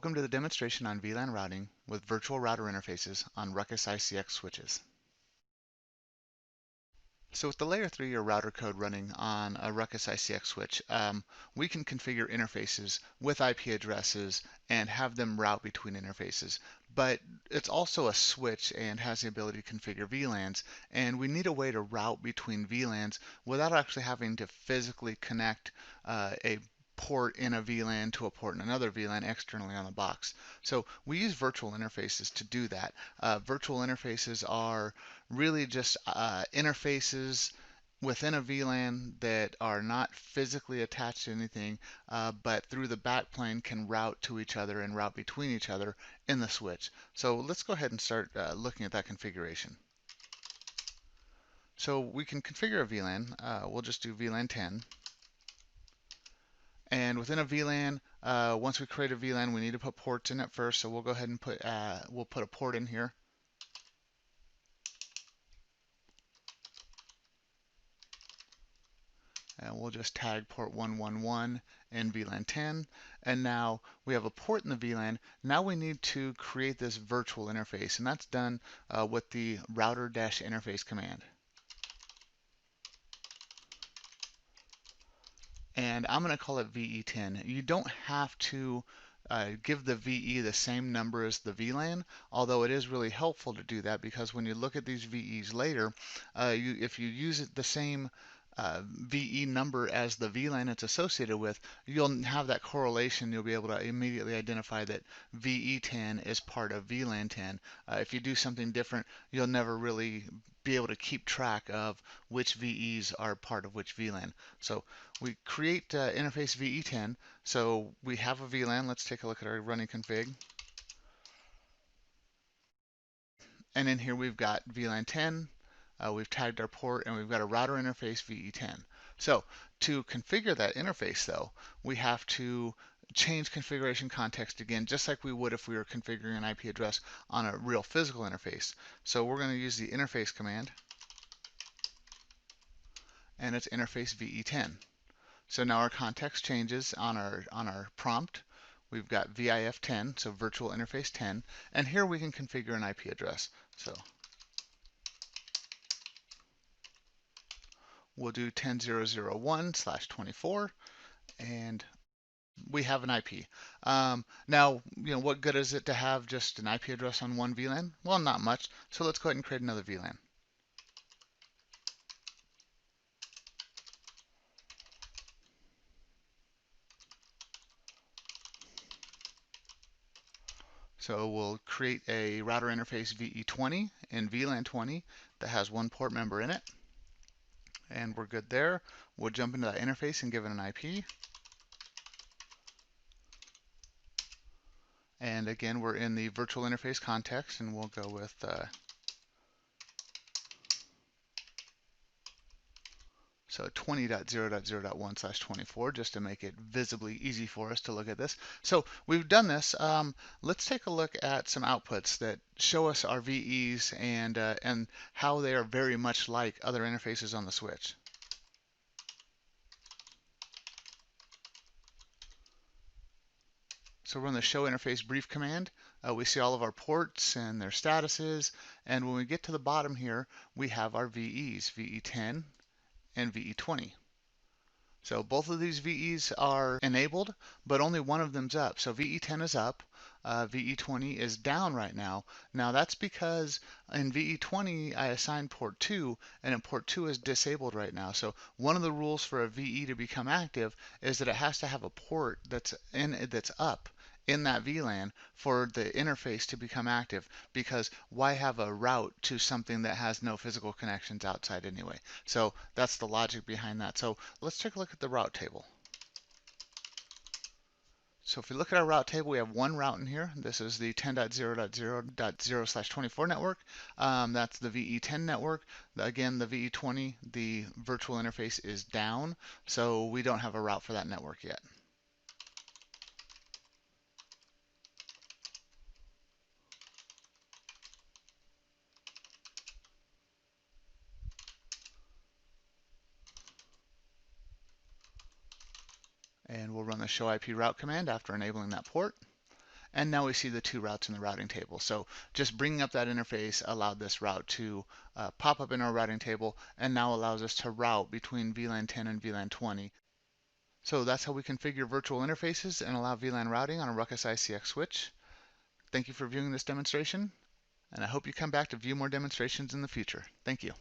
Welcome to the demonstration on VLAN routing with virtual router interfaces on Ruckus ICX switches. So with the layer 3 or router code running on a Ruckus ICX switch, we can configure interfaces with IP addresses and have them route between interfaces. But it's also a switch and has the ability to configure VLANs, and we need a way to route between VLANs without actually having to physically connect a port in a VLAN to a port in another VLAN externally on the box. So we use virtual interfaces to do that. Virtual interfaces are really just interfaces within a VLAN that are not physically attached to anything, but through the backplane can route to each other and route between each other in the switch. So let's go ahead and start looking at that configuration. So we can configure a VLAN. We'll just do VLAN 10. And within a VLAN, once we create a VLAN, we need to put ports in it first. So we'll go ahead and we'll put a port in here. And we'll just tag port 111 in VLAN 10. And now we have a port in the VLAN. Now we need to create this virtual interface, and that's done with the router-interface command. And I'm going to call it VE10. You don't have to give the VE the same number as the VLAN, although it is really helpful to do that because when you look at these VEs later, if you use the same VE number as the VLAN it's associated with, you'll have that correlation. You'll be able to immediately identify that VE10 is part of VLAN 10. If you do something different, you'll never really be able to keep track of which VEs are part of which VLAN. So we create interface VE10. So we have a VLAN. Let's take a look at our running config. And in here we've got VLAN 10. We've tagged our port, and we've got a router interface VE10. So to configure that interface, though, we have to change configuration context again, just like we would if we were configuring an IP address on a real physical interface. So we're going to use the interface command, and it's interface VE10. So now our context changes on our prompt. We've got VIF10, so virtual interface 10, and here we can configure an IP address. So we'll do 10.0.0.1/24, and we have an IP. Now, what good is it to have just an IP address on one VLAN? Well, not much. So let's go ahead and create another VLAN. So we'll create a router interface VE20 in VLAN 20 that has one port member in it. And we're good there. We'll jump into that interface and give it an IP. And again, we're in the virtual interface context, and we'll go with so 20.0.0.1/24, just to make it visibly easy for us to look at this. So we've done this. Let's take a look at some outputs that show us our VEs and how they are very much like other interfaces on the switch. So run the show interface brief command. We see all of our ports and their statuses. And when we get to the bottom here, we have our VEs, VE10 and VE20. So both of these VEs are enabled, but only one of them's up. So VE10 is up, VE20 is down right now. Now that's because in VE20 I assigned port 2, and port 2 is disabled right now. So one of the rules for a VE to become active is that it has to have a port that's up in that VLAN for the interface to become active, because why have a route to something that has no physical connections outside anyway? So that's the logic behind that. So let's take a look at the route table. So if we look at our route table, we have one route in here. This is the 10.0.0.0/24 network. That's the VE10 network. Again, the VE20, the virtual interface is down, so we don't have a route for that network yet. And we'll run the show IP route command after enabling that port. and now we see the two routes in the routing table. So just bringing up that interface allowed this route to pop up in our routing table, and now allows us to route between VLAN 10 and VLAN 20. So that's how we configure virtual interfaces and allow VLAN routing on a Ruckus ICX switch. Thank you for viewing this demonstration, and I hope you come back to view more demonstrations in the future. Thank you.